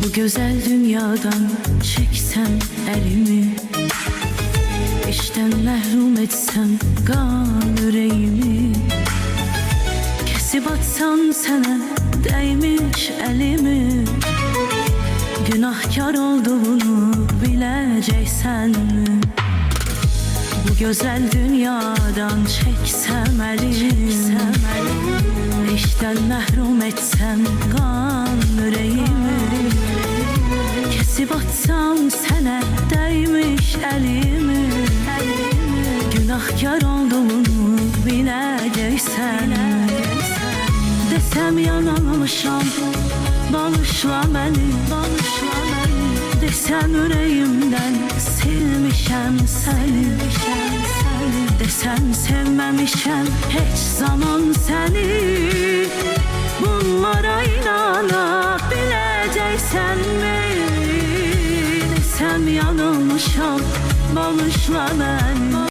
Bu güzel dünyadan çeksem elimi, işten məhrum etsem qan yüreğimi, kesip atsan sana değmiş elimi, günahkar olduğunu bileceksen mi? Bu güzel dünyadan çeksem elimi, işten məhrum etsem qan yüreğimi, kesip atsam sana değmiş elimi, günahkar olduğunu bileceksen. Desem yanılmışam, bağışla beni, desem yüreğimden silmişem seni, desem sevmemişem hiç zaman seni. Bunlara inanabileceksen mi? Desem yanılmışam, bağışla beni.